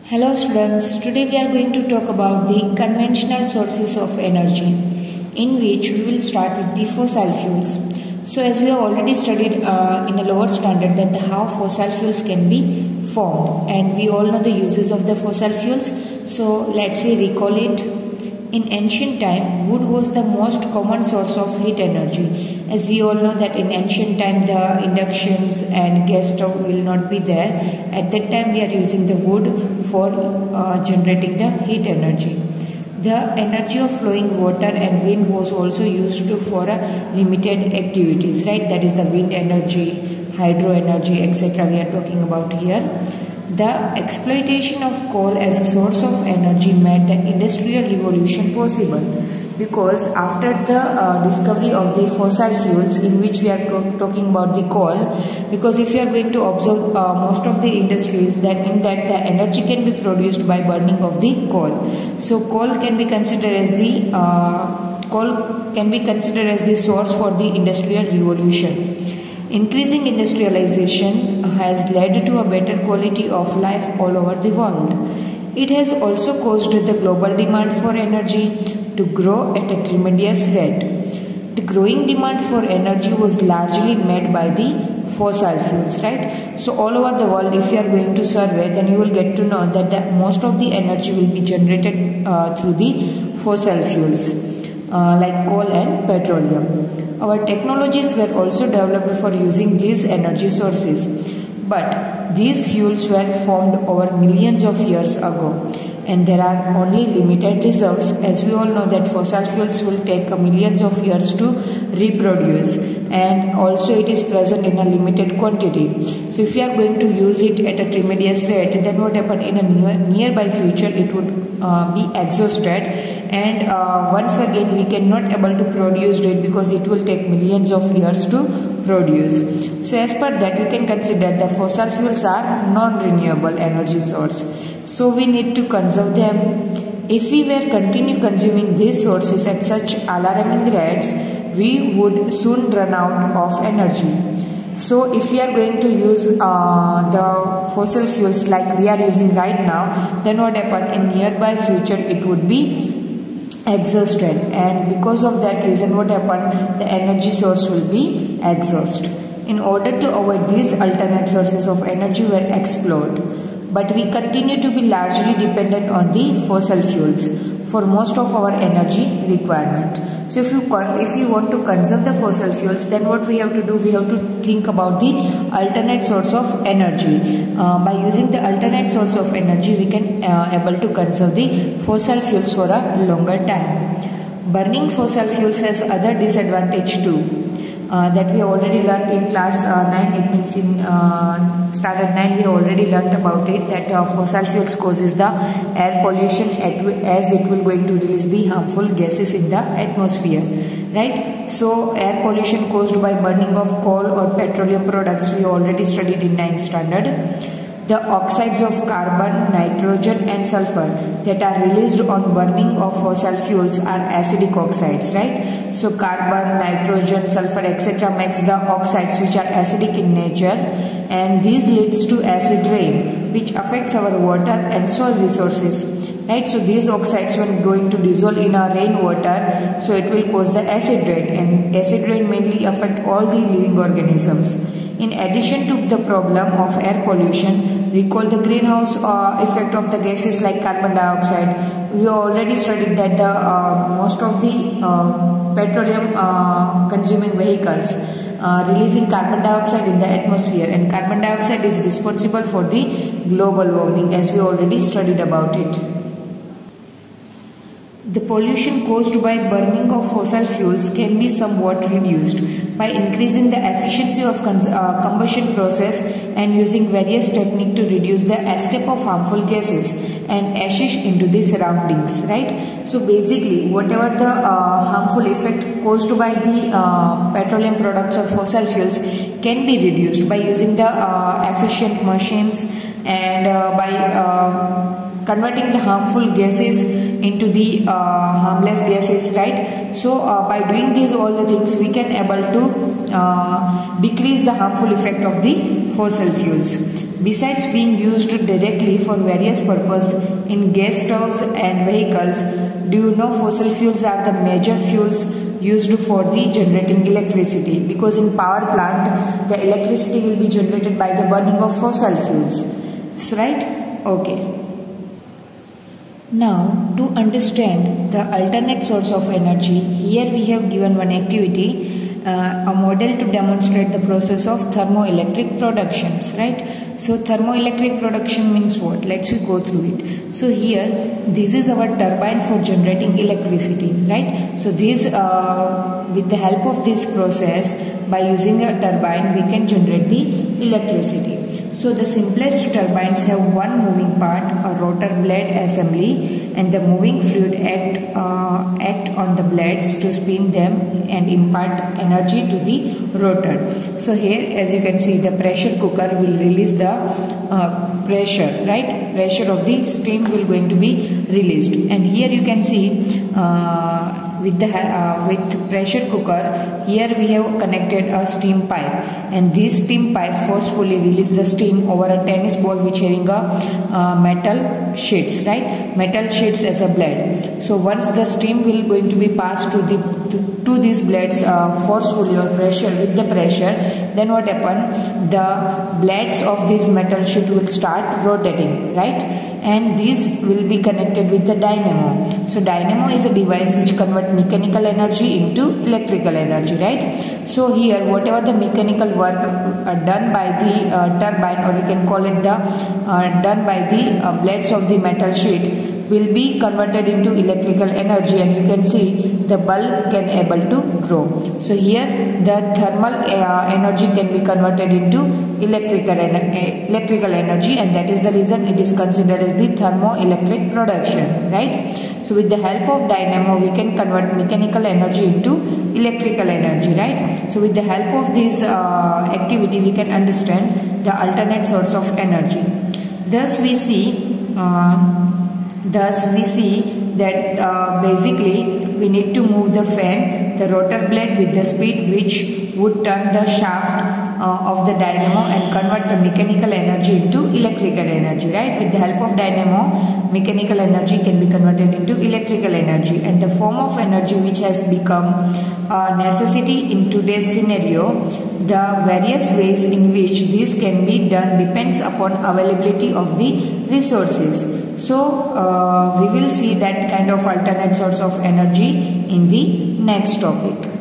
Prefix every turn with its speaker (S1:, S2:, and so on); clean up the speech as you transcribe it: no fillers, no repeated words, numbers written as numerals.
S1: Hello students, today we are going to talk about the conventional sources of energy, in which we will start with the fossil fuels. So as we have already studied in a lower standard that how fossil fuels can be formed, and we all know the uses of the fossil fuels. So let's recall it. In ancient time, wood was the most common source of heat energy. As we all know that in ancient time the inductions and gas stove will not be there. At that time we are using the wood for generating the heat energy. The energy of flowing water and wind was also used for limited activities, right? That is the wind energy, hydro energy, etc. we are talking about here. The exploitation of coal as a source of energy made the industrial revolution possible, because after the discovery of the fossil fuels, in which we are talking about the coal, because if you are going to observe most of the industries, then in that the energy can be produced by burning of the coal. So coal can be considered as the source for the industrial revolution. Increasing industrialization has led to a better quality of life all over the world. It has also caused the global demand for energy to grow at a tremendous rate. The growing demand for energy was largely made by the fossil fuels, right? So all over the world, if you are going to survey, then you will get to know that most of the energy will be generated through the fossil fuels like coal and petroleum. Our technologies were also developed for using these energy sources, but these fuels were formed over millions of years ago, and there are only limited reserves, as we all know that fossil fuels will take millions of years to reproduce, and also it is present in a limited quantity. So if you are going to use it at a tremendous rate, then what happen in a nearby future, it would be exhausted, and once again we cannot able to produce it, because it will take millions of years to produce. So as per that, we can consider the fossil fuels are non-renewable energy source. So we need to conserve them. If we were continue consuming these sources at such alarming rates, we would soon run out of energy. So if we are going to use the fossil fuels like we are using right now, then what happen in nearby future, it would be exhausted, and because of that reason, what happen, the energy source will be exhausted. In order to avoid these alternate sources of energy were explored, but we continue to be largely dependent on the fossil fuels for most of our energy requirement. So if you want to conserve the fossil fuels, then what we have to do, we have to think about the alternate source of energy. By using the alternate source of energy, we can able to conserve the fossil fuels for a longer time. Burning fossil fuels has other disadvantage too. That we already learned in class 9, it means in standard 9 we already learned about it, that fossil fuels causes the air pollution as it will going to release the harmful gases in the atmosphere, right? So air pollution caused by burning of coal or petroleum products, we already studied in 9th standard. The oxides of carbon, nitrogen and sulfur that are released on burning of fossil fuels are acidic oxides, right? So carbon, nitrogen, sulfur etc. makes the oxides which are acidic in nature, and these leads to acid rain, which affects our water and soil resources, right? So these oxides, when going to dissolve in our rainwater, so it will cause the acid rain, and acid rain mainly affect all the living organisms. In addition to the problem of air pollution, recall the greenhouse effect of the gases like carbon dioxide. We already studied that the most of the petroleum consuming vehicles releasing carbon dioxide in the atmosphere, and carbon dioxide is responsible for the global warming, as we already studied about it. The pollution caused by burning of fossil fuels can be somewhat reduced by increasing the efficiency of combustion process and using various techniques to reduce the escape of harmful gases and ashes into the surroundings, right? So basically, whatever the harmful effect caused by the petroleum products or fossil fuels can be reduced by using the efficient machines, and by converting the harmful gases into the harmless gases, right? So by doing these all the things, we can able to decrease the harmful effect of the fossil fuels. Besides being used directly for various purposes in gas stoves and vehicles, do you know fossil fuels are the major fuels used for the generating electricity? Because in power plant, the electricity will be generated by the burning of fossil fuels. Right? Okay. Now, to understand the alternate source of energy, here we have given one activity, a model to demonstrate the process of thermoelectric productions, right? So, thermoelectric production means what? Let's go through it. So, here, this is our turbine for generating electricity, right? So, this, with the help of this process, by using a turbine, we can generate the electricity. So the simplest turbines have one moving part, a rotor blade assembly, and the moving fluid act on the blades to spin them and impart energy to the rotor. So here, as you can see, the pressure cooker will release the pressure, right? Pressure of the steam will going to be released. And here you can see with pressure cooker, here we have connected a steam pipe, and this steam pipe forcefully releases the steam over a tennis ball which having a metal sheets, right? Metal sheets as a blade. So once the steam will going to be passed to these blades forcefully or pressure with the pressure, then what happen? The blades of this metal sheet will start rotating, right? And these will be connected with the dynamo. So dynamo is a device which converts mechanical energy into electrical energy, right? So here whatever the mechanical work done by the turbine, or we can call it the done by the blades of the metal sheet, will be converted into electrical energy, and you can see the bulb can able to grow. So here the thermal energy can be converted into electrical energy, and that is the reason it is considered as the thermoelectric production, right? So with the help of dynamo, we can convert mechanical energy into electrical energy, right? So with the help of this activity, we can understand the alternate source of energy. Thus we see that basically we need to move the fan, the rotor blade with the speed which would turn the shaft of the dynamo and convert the mechanical energy into electrical energy, right? With the help of dynamo, mechanical energy can be converted into electrical energy, and the form of energy which has become a necessity in today's scenario, the various ways in which this can be done depends upon availability of the resources. So we will see that kind of alternate source of energy in the next topic.